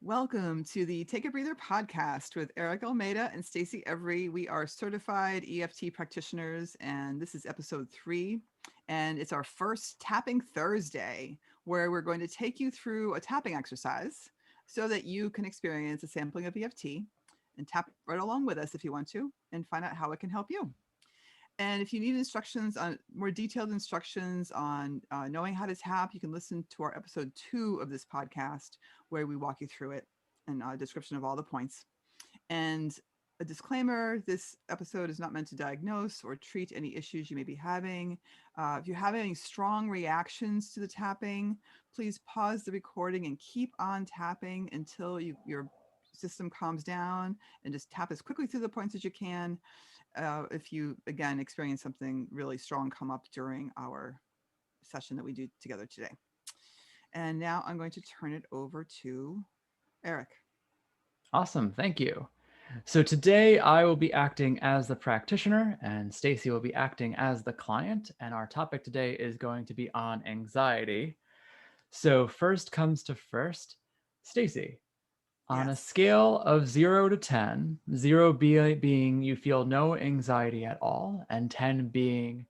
Welcome to the Take a Breather podcast with Eric Almeida and Stacy Eric. We are certified EFT practitioners, and this is episode 3. And it's our first Tapping Thursday, where we're going to take you through a tapping exercise so that you can experience a sampling of EFT and tap right along with us if you want to and find out how it can help you. And if you need instructions on more detailed instructions on knowing how to tap, you can listen to our episode 2 of this podcast where we walk you through it and a description of all the points. And a disclaimer, this episode is not meant to diagnose or treat any issues you may be having. If you're having any strong reactions to the tapping, please pause the recording and keep on tapping until your system calms down, and just tap as quickly through the points as you can. If you, again, experience something really strong come up during our session that we do together today. And now I'm going to turn it over to Eric. Awesome, thank you. So today I will be acting as the practitioner and Stacy will be acting as the client, and our topic today is going to be on anxiety. So first comes to first, Stacy, on a Yes. scale of 0 to 10, 0 being you feel no anxiety at all, and 10 being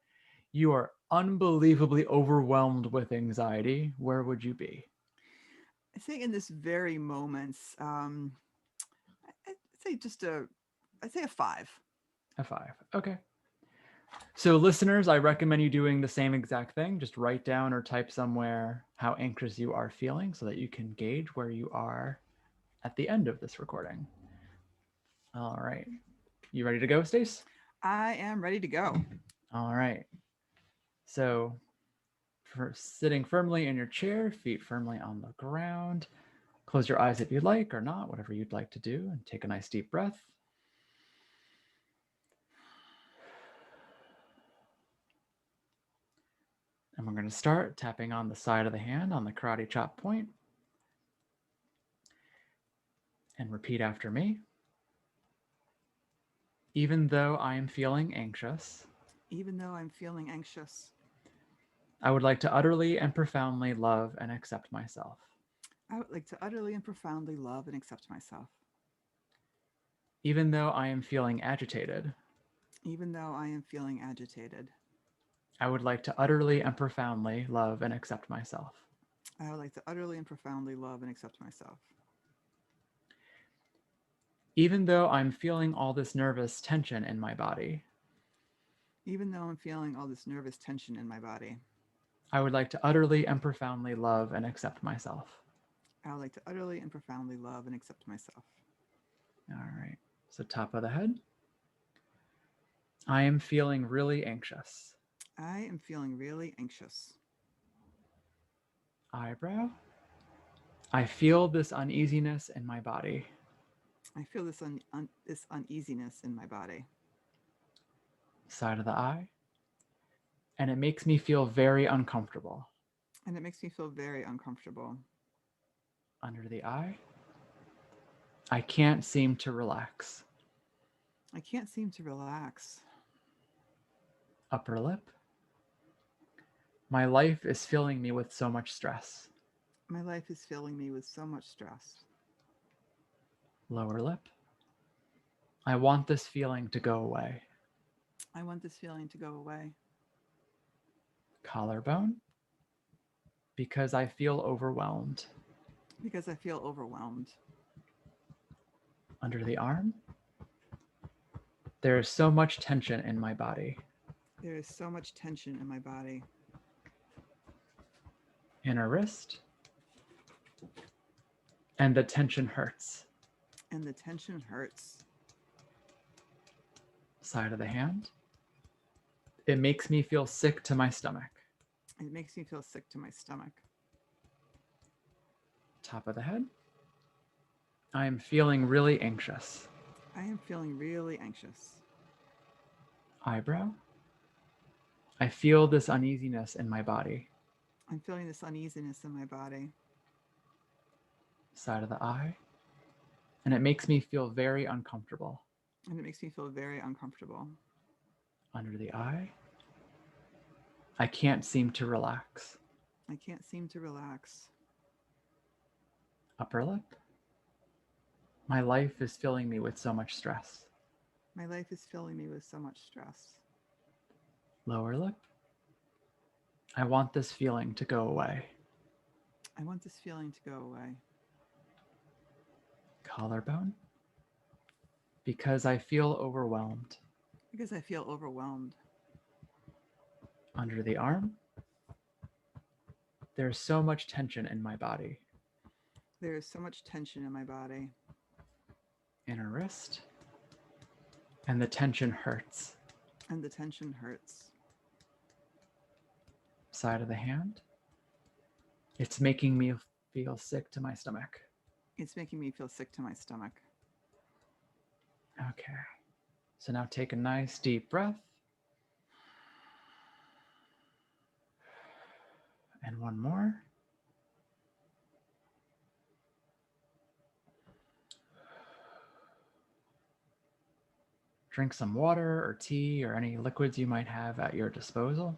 you are unbelievably overwhelmed with anxiety, where would you be? I think in this very moments, I'd say I'd say a 5. A 5. Okay. So, listeners, I recommend you doing the same exact thing. Just write down or type somewhere how anxious you are feeling so that you can gauge where you are at the end of this recording. All right. You ready to go, Stace? I am ready to go. All right. So, for sitting firmly in your chair, feet firmly on the ground, close your eyes if you'd like or not, whatever you'd like to do, and take a nice deep breath. And we're going to start tapping on the side of the hand on the karate chop point. And repeat after me. Even though I am feeling anxious, Even though I'm feeling anxious, I would like to utterly and profoundly love and accept myself. I would like to utterly and profoundly love and accept myself. Even though I am feeling agitated, Even though I am feeling agitated, I would like to utterly and profoundly love and accept myself. I would like to utterly and profoundly love and accept myself. Even though I'm feeling all this nervous tension in my body, Even though I'm feeling all this nervous tension in my body, I would like to utterly and profoundly love and accept myself. I would like to utterly and profoundly love and accept myself. All right. So, top of the head. I am feeling really anxious. I am feeling really anxious. Eyebrow. I feel this uneasiness in my body. I feel this uneasiness in my body. Side of the eye. And it makes me feel very uncomfortable. And it makes me feel very uncomfortable. Under the eye. I can't seem to relax. I can't seem to relax. Upper lip. My life is filling me with so much stress. My life is filling me with so much stress. Lower lip. I want this feeling to go away. I want this feeling to go away. Collarbone. Because I feel overwhelmed. Because I feel overwhelmed. Under the arm. There is so much tension in my body. There is so much tension in my body. Inner wrist. And the tension hurts. And the tension hurts. Side of the hand. It makes me feel sick to my stomach. It makes me feel sick to my stomach. Top of the head. I am feeling really anxious. I am feeling really anxious. Eyebrow. I feel this uneasiness in my body. I'm feeling this uneasiness in my body. Side of the eye. And it makes me feel very uncomfortable. And it makes me feel very uncomfortable. Under the eye. I can't seem to relax. I can't seem to relax. Upper lip. My life is filling me with so much stress. My life is filling me with so much stress. Lower lip. I want this feeling to go away. I want this feeling to go away. Collarbone. Because I feel overwhelmed. Because I feel overwhelmed. Under the arm. There's so much tension in my body. There is so much tension in my body. Inner wrist. And the tension hurts. And the tension hurts. Side of the hand. It's making me feel sick to my stomach. It's making me feel sick to my stomach. Okay. So now take a nice deep breath. And one more. Drink some water or tea or any liquids you might have at your disposal.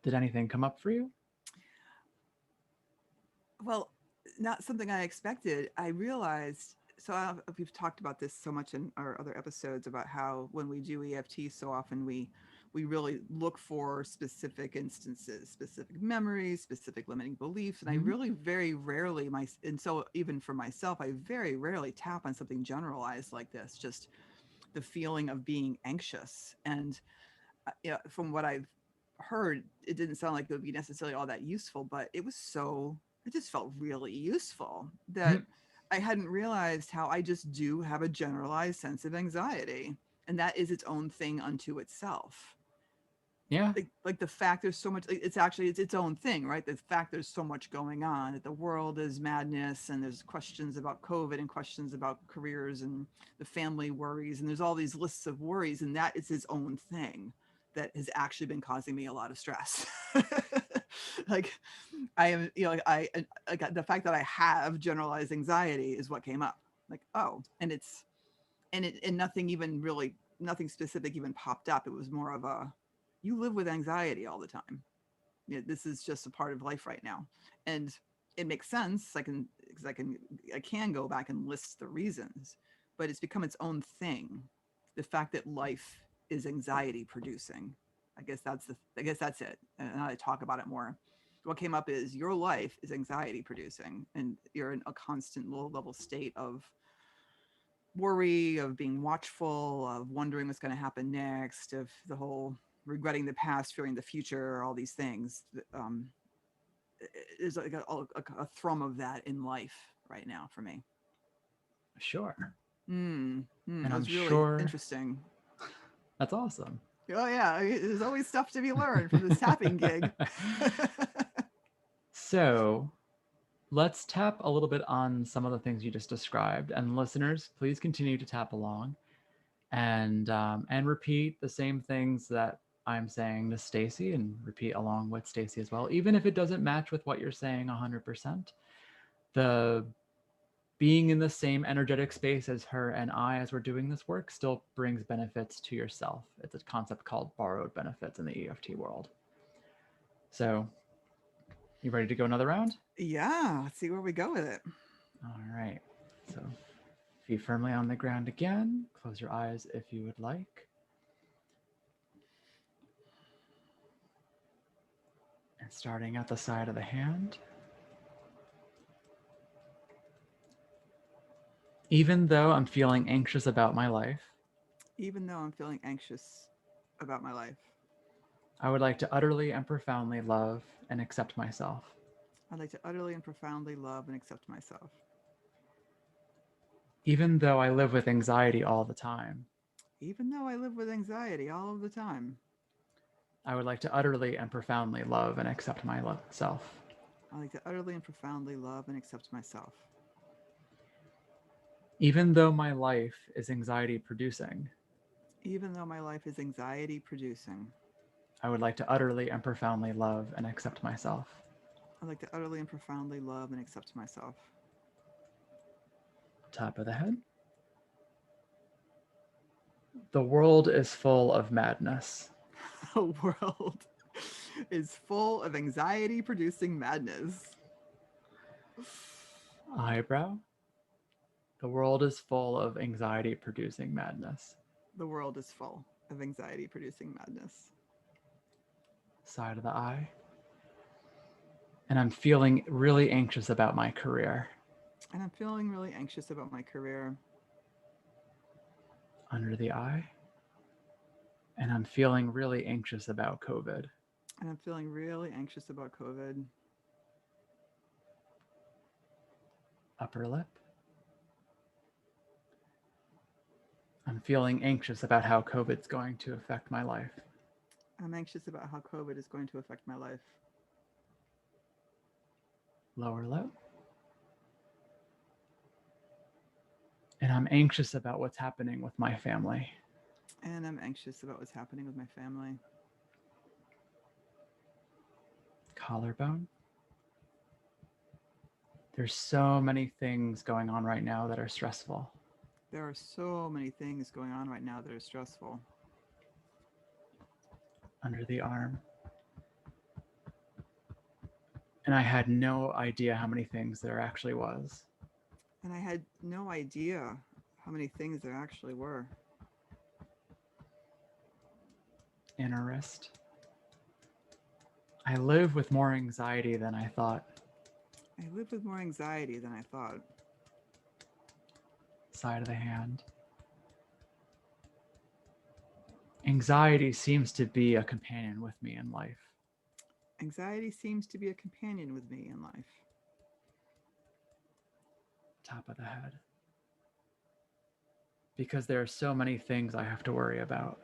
Did anything come up for you? Well, not something I expected. I realized, we've talked about this so much in our other episodes about how when we do EFT, so often we really look for specific instances, specific memories, specific limiting beliefs. And I really very rarely, and so even for myself, I very rarely tap on something generalized like this, just the feeling of being anxious. And from what I've heard, it didn't sound like it would be necessarily all that useful, but it just felt really useful that I hadn't realized how I just do have a generalized sense of anxiety. And that is its own thing unto itself. Yeah. Like the fact there's so much, it's its own thing, right? The fact there's so much going on, that the world is madness, and there's questions about COVID and questions about careers and the family worries, and there's all these lists of worries, and that is its own thing that has actually been causing me a lot of stress. Like I am, I the fact that I have generalized anxiety is what came up. Like, oh, and nothing specific even popped up. It was more of a, you live with anxiety all the time. This is just a part of life right now. And it makes sense. I can go back and list the reasons, but it's become its own thing. The fact that life is anxiety producing. I guess that's it. And I talk about it more. What came up is your life is anxiety producing, and you're in a constant low level state of worry, of being watchful, of wondering what's going to happen next, of the whole regretting the past, fearing the future, all these things. There's like a thrum of that in life right now for me. Sure. And And I'm that's really sure interesting. That's awesome. Oh yeah, there's always stuff to be learned from this tapping gig. So let's tap a little bit on some of the things you just described. And listeners, please continue to tap along and repeat the same things that I'm saying to Stacy, and repeat along with Stacy as well. Even if it doesn't match with what you're saying 100%, the being in the same energetic space as her and I as we're doing this work still brings benefits to yourself. It's a concept called borrowed benefits in the EFT world. So you ready to go another round? Yeah, let's see where we go with it. All right. So feet firmly on the ground again. Close your eyes if you would like. And starting at the side of the hand. Even though I'm feeling anxious about my life, Even though I'm feeling anxious about my life, I would like to utterly and profoundly love and accept myself. I'd like to utterly and profoundly love and accept myself. Even though I live with anxiety all the time, Even though I live with anxiety all of the time, I would like to utterly and profoundly love and accept myself. I like to utterly and profoundly love and accept myself. Even though my life is anxiety producing, Even though my life is anxiety producing, I would like to utterly and profoundly love and accept myself. I like to utterly and profoundly love and accept myself. Top of the head. The world is full of madness. The world is full of anxiety producing madness. Eyebrow. The world is full of anxiety producing madness. The world is full of anxiety producing madness. Side of the eye. And I'm feeling really anxious about my career. And I'm feeling really anxious about my career. Under the eye. And I'm feeling really anxious about COVID. And I'm feeling really anxious about COVID. Upper lip. I'm feeling anxious about how COVID's going to affect my life. I'm anxious about how COVID is going to affect my life. Lower lip. And I'm anxious about what's happening with my family. And I'm anxious about what's happening with my family. Collarbone. There's so many things going on right now that are stressful. There are so many things going on right now that are stressful. Under the arm. And I had no idea how many things there actually was. And I had no idea how many things there actually were. Inner wrist. I live with more anxiety than I thought. I live with more anxiety than I thought. Side of the hand. Anxiety seems to be a companion with me in life. Anxiety seems to be a companion with me in life. Top of the head. Because there are so many things I have to worry about.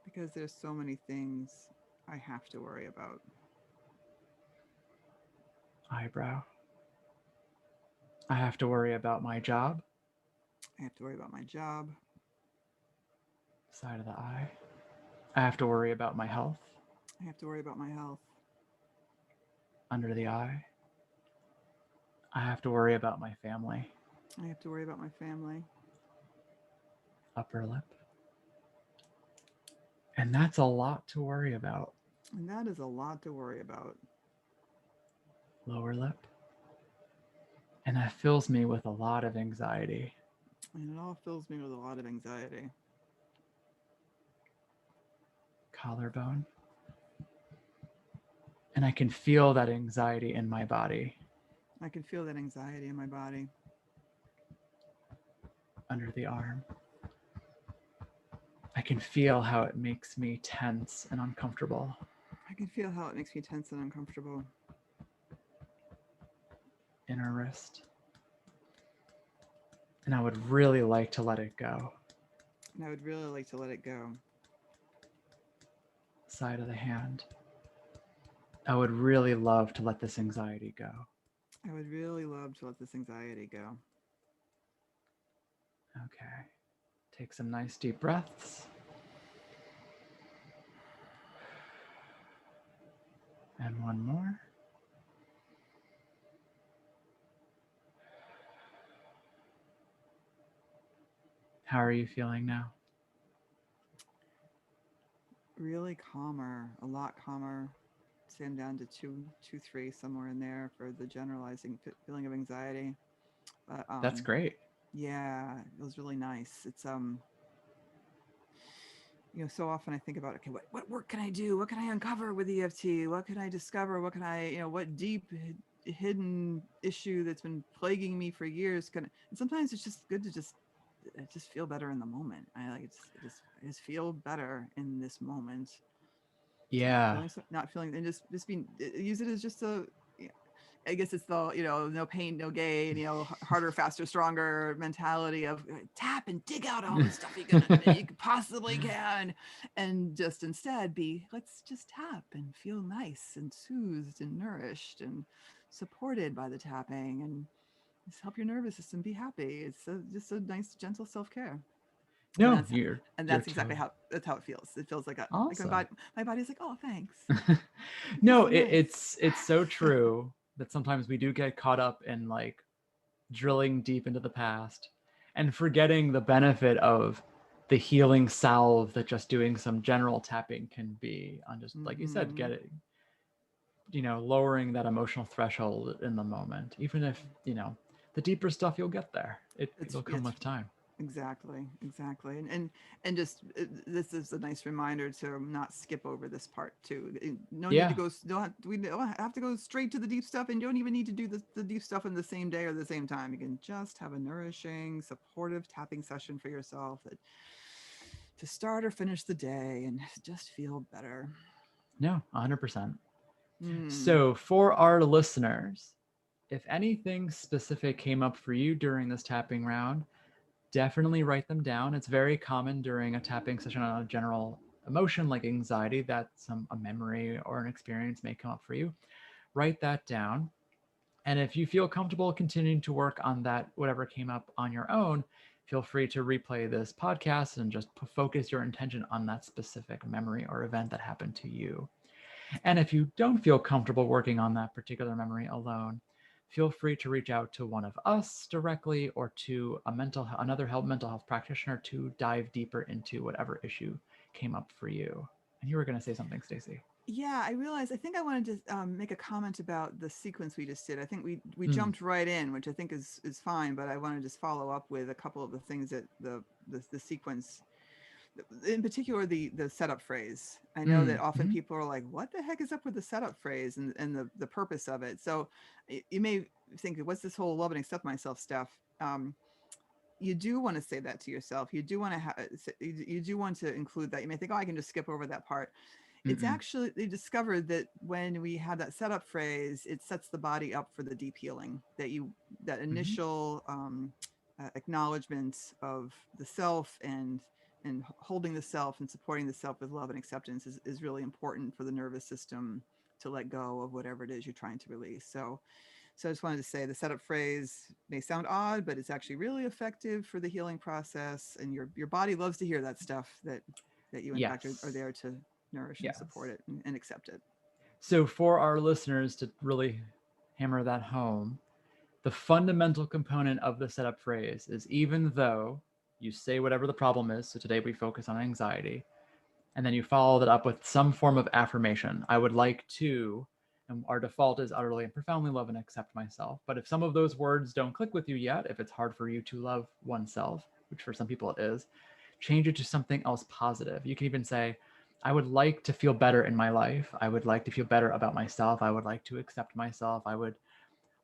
Because there's so many things I have to worry about. Eyebrow. I have to worry about my job. I have to worry about my job. Side of the eye. I have to worry about my health. I have to worry about my health. Under the eye. I have to worry about my family. I have to worry about my family. Upper lip. And that's a lot to worry about. And that is a lot to worry about. Lower lip. And that fills me with a lot of anxiety. And it all fills me with a lot of anxiety. Collarbone. And I can feel that anxiety in my body. I can feel that anxiety in my body. Under the arm. I can feel how it makes me tense and uncomfortable. I can feel how it makes me tense and uncomfortable. Inner wrist. And I would really like to let it go. And I would really like to let it go. Side of the hand. I would really love to let this anxiety go. I would really love to let this anxiety go. Okay. Take some nice deep breaths. And one more. How are you feeling now? Really calmer, a lot calmer. Say I'm down to 2, 3, somewhere in there for the generalizing feeling of anxiety. But That's great. yeah, it feels really nice. It's so often I think about, okay, what work can I do? What can I uncover with EFT? What can I discover? What can I, what deep hidden issue that's been plaguing me for years and sometimes it's just good to just feel better in the moment. I just feel better in this moment. Yeah. Not feeling and just being, use it as just I guess it's the, no pain, no gain, harder, faster, stronger mentality of tap and dig out all the stuff you possibly can. And just instead let's just tap and feel nice and soothed and nourished and supported by the tapping and just help your nervous system be happy. It's just a nice, gentle self-care. No, That's exactly how it feels. It feels like awesome. my body's like, oh, thanks. No, so nice. it's so true that sometimes we do get caught up in like drilling deep into the past and forgetting the benefit of the healing salve that just doing some general tapping can be on, just like you said, Mm-hmm. get it, lowering that emotional threshold in the moment. Even if, the deeper stuff, you'll get there. It'll come It's with time. exactly, and just this is a nice reminder to not skip over this part too. No need to Yeah. go. We don't have to go straight to the deep stuff, and you don't even need to do the deep stuff in the same day or the same time. You can just have a nourishing, supportive tapping session for yourself that to start or finish the day and just feel better. No, 100%. Hmm. So for our listeners, if anything specific came up for you during this tapping round, definitely write them down. It's very common during a tapping session on a general emotion like anxiety that a memory or an experience may come up for you. Write that down. And if you feel comfortable continuing to work on that, whatever came up on your own, feel free to replay this podcast and just focus your intention on that specific memory or event that happened to you. And if you don't feel comfortable working on that particular memory alone, feel free to reach out to one of us directly or to another mental health practitioner to dive deeper into whatever issue came up for you. And you were going to say something, Stacy. Yeah, I realized. I think I wanted to make a comment about the sequence we just did. I think we Mm. jumped right in, which I think is fine. But I want to just follow up with a couple of the things that the sequence, in particular the setup phrase. I know that Mm. often Mhm. people are like, "What the heck is up with the setup phrase and the purpose of it?" So you may think, "What's this whole love and accept myself stuff?" You do want to say that to yourself. You do want to you do want to include that. You may think, "Oh, I can just skip over that part." It's Mm-mm. actually, they discovered that when we have that setup phrase, it sets the body up for the deep healing, that Mhm. initial acknowledgement of the self and holding the self and supporting the self with love and acceptance is really important for the nervous system to let go of whatever it is you're trying to release. So I just wanted to say the setup phrase may sound odd, but it's actually really effective for the healing process. And your body loves to hear that stuff that you in fact are Yes. there to nourish and support Yes. it and accept it. So for our listeners to really hammer that home, the fundamental component of the setup phrase is, even though you say whatever the problem is, so today we focus on anxiety, and then you follow that up with some form of affirmation. I would like to, and our default is utterly and profoundly love and accept myself. But if some of those words don't click with you yet, if it's hard for you to love oneself, which for some people it is, change it to something else positive. You can even say, I would like to feel better in my life. I would like to feel better about myself. I would like to accept myself. I would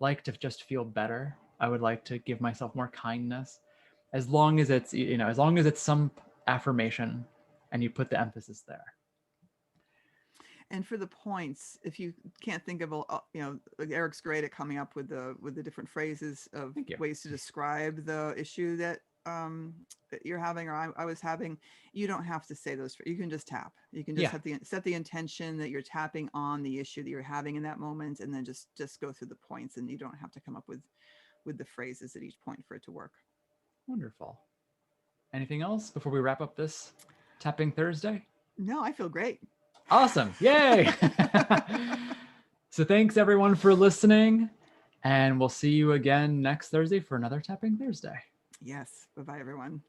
like to just feel better. I would like to give myself more kindness. As long as it's, as long as it's some affirmation and you put the emphasis there. And for the points, if you can't think of like Eric's great at coming up with the different phrases of Thank you. ways to describe the issue that you're having or I was having. You don't have to say those. You can just tap. You can just Yeah. set the intention that you're tapping on the issue that you're having in that moment, and then just go through the points, and you don't have to come up with the phrases at each point for it to work. Wonderful. Anything else before we wrap up this Tapping Thursday? No, I feel great. Awesome. Yay. So thanks everyone for listening. And we'll see you again next Thursday for another Tapping Thursday. Yes. Bye bye, everyone.